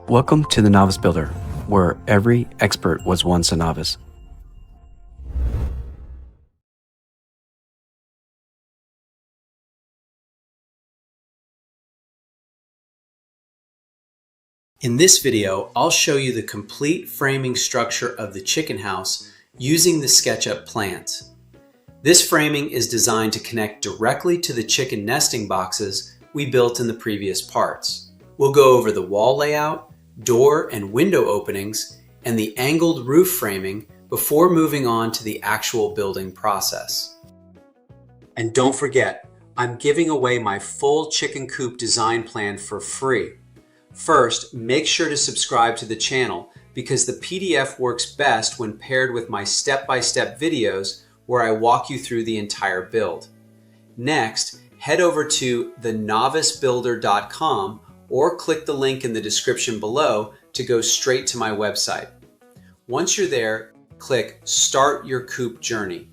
Welcome to the Novice Builder, where every expert was once a novice. In this video, I'll show you the complete framing structure of the chicken house using the SketchUp plans. This framing is designed to connect directly to the chicken nesting boxes we built in the previous parts. We'll go over the wall layout, door and window openings, and the angled roof framing before moving on to the actual building process. And don't forget, I'm giving away my full chicken coop design plan for free. First, make sure to subscribe to the channel because the PDF works best when paired with my step-by-step videos where I walk you through the entire build. Next, head over to thenovicebuilder.com or click the link in the description below to go straight to my website. Once you're there, click Start Your Coop Journey.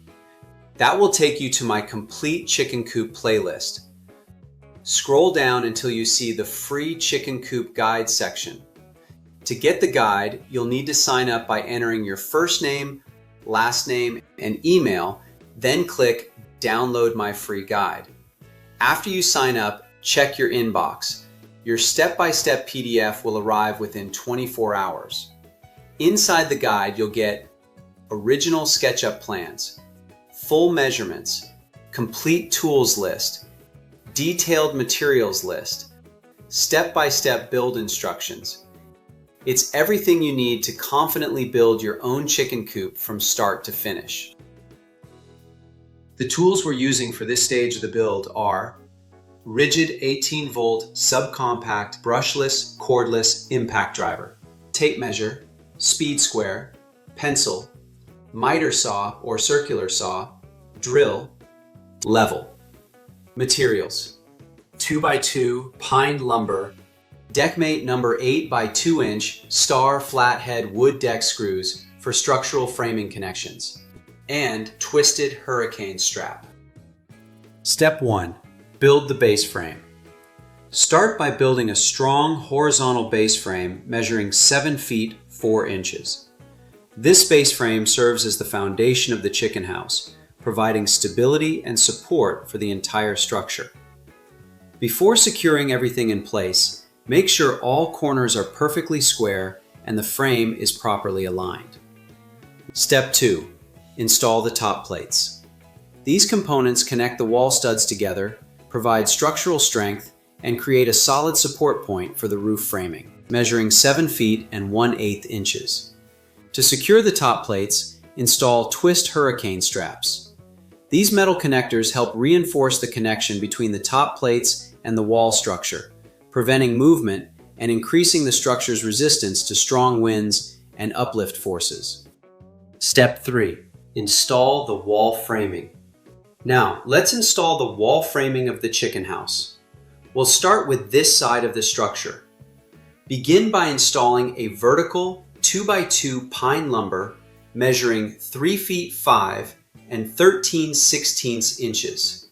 That will take you to my complete chicken coop playlist. Scroll down until you see the free chicken coop guide section. To get the guide, you'll need to sign up by entering your first name, last name, and email, then click Download My Free Guide. After you sign up, check your inbox. Your step-by-step PDF will arrive within 24 hours. Inside the guide, you'll get original SketchUp plans, full measurements, complete tools list, detailed materials list, step-by-step build instructions. It's everything you need to confidently build your own chicken coop from start to finish. The tools we're using for this stage of the build are rigid 18-volt subcompact brushless cordless impact driver, tape measure, speed square, pencil, miter saw or circular saw, drill, level. Materials: 2x2 pine lumber, deckmate number 8 by 2 inch star flathead wood deck screws for structural framing connections, and twisted hurricane strap. Step 1. Build the base frame. Start by building a strong horizontal base frame measuring 7 feet 4 inches. This base frame serves as the foundation of the chicken house, providing stability and support for the entire structure. Before securing everything in place, make sure all corners are perfectly square and the frame is properly aligned. Step 2. Install the top plates. These components connect the wall studs together, provide structural strength, and create a solid support point for the roof framing, measuring 7 feet and 1/8 inches. To secure the top plates, install twist hurricane straps. These metal connectors help reinforce the connection between the top plates and the wall structure, preventing movement and increasing the structure's resistance to strong winds and uplift forces. Step 3. Install the wall framing. Now, let's install the wall framing of the chicken house. We'll start with this side of the structure. Begin by installing a vertical 2x2 pine lumber measuring 3 feet 5 and 13/16 inches.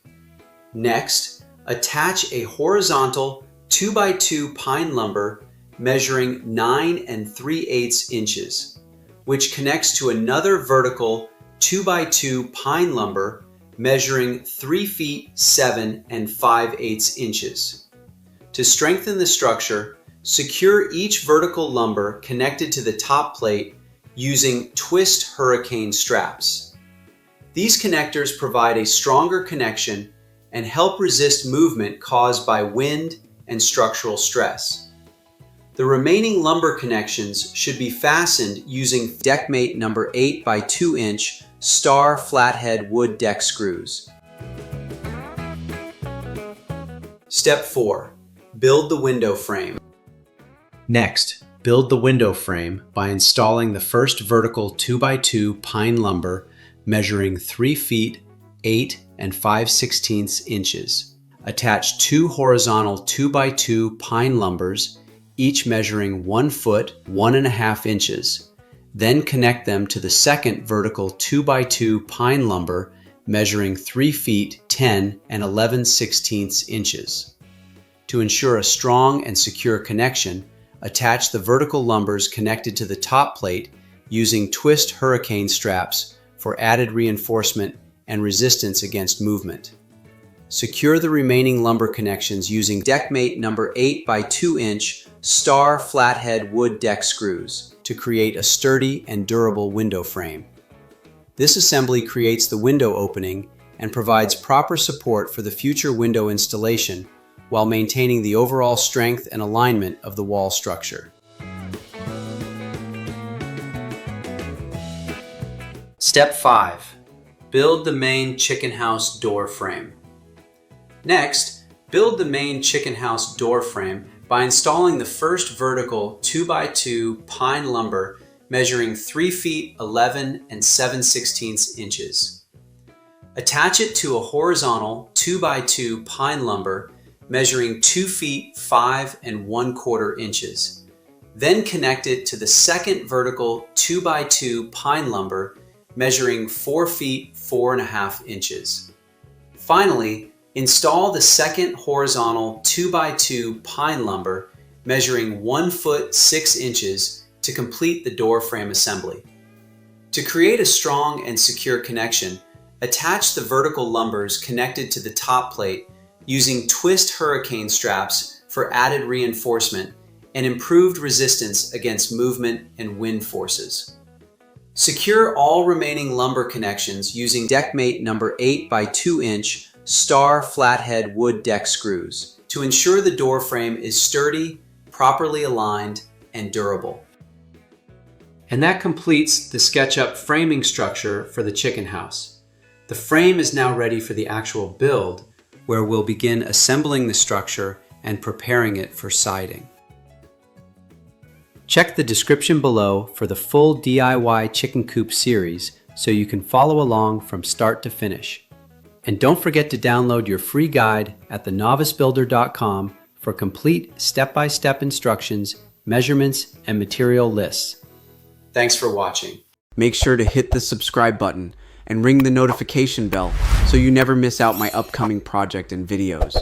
Next, attach a horizontal 2x2 pine lumber measuring 9 3/8 inches, which connects to another vertical 2x2 pine lumber measuring 3 feet 7 and 5/8 inches. To strengthen the structure, secure each vertical lumber connected to the top plate using twist hurricane straps. These connectors provide a stronger connection and help resist movement caused by wind and structural stress. The remaining lumber connections should be fastened using deckmate number 8 by 2 inch star flathead wood deck screws. Step 4. Build the window frame. Next, build the window frame by installing the first vertical 2x2 pine lumber measuring 3 feet 8 and 5/16 inches. Attach 2 horizontal 2x2 pine lumbers, each measuring 1 foot 1.5 inches. Then connect them to the second vertical 2x2 pine lumber measuring 3 feet 10 and 11/16 inches. To ensure a strong and secure connection, attach the vertical lumbers connected to the top plate using twist hurricane straps for added reinforcement and resistance against movement. Secure the remaining lumber connections using deckmate number 8 by 2 inch star flathead wood deck screws to create a sturdy and durable window frame. This assembly creates the window opening and provides proper support for the future window installation while maintaining the overall strength and alignment of the wall structure. Step 5. Build the main chicken house door frame. Next, build the main chicken house door frame by installing the first vertical 2x2 pine lumber measuring 3 feet 11 and 7/16 inches. Attach it to a horizontal 2x2 pine lumber measuring 2 feet 5 and 1/4 inches. Then connect it to the second vertical 2x2 pine lumber measuring 4 feet 4.5 inches. Finally, install the second horizontal 2x2 pine lumber measuring 1 foot 6 inches to complete the door frame assembly. To create a strong and secure connection, attach the vertical lumbers connected to the top plate using twist hurricane straps for added reinforcement and improved resistance against movement and wind forces. Secure all remaining lumber connections using deckmate number 8 by 2 inch star flathead wood deck screws to ensure the door frame is sturdy, properly aligned, and durable. And that completes the SketchUp framing structure for the chicken house. The frame is now ready for the actual build, where we'll begin assembling the structure and preparing it for siding. Check the description below for the full DIY chicken coop series so you can follow along from start to finish. And don't forget to download your free guide at thenovicebuilder.com for complete step-by-step instructions, measurements, and material lists. Thanks for watching. Make sure to hit the subscribe button and ring the notification bell so you never miss out my upcoming project and videos.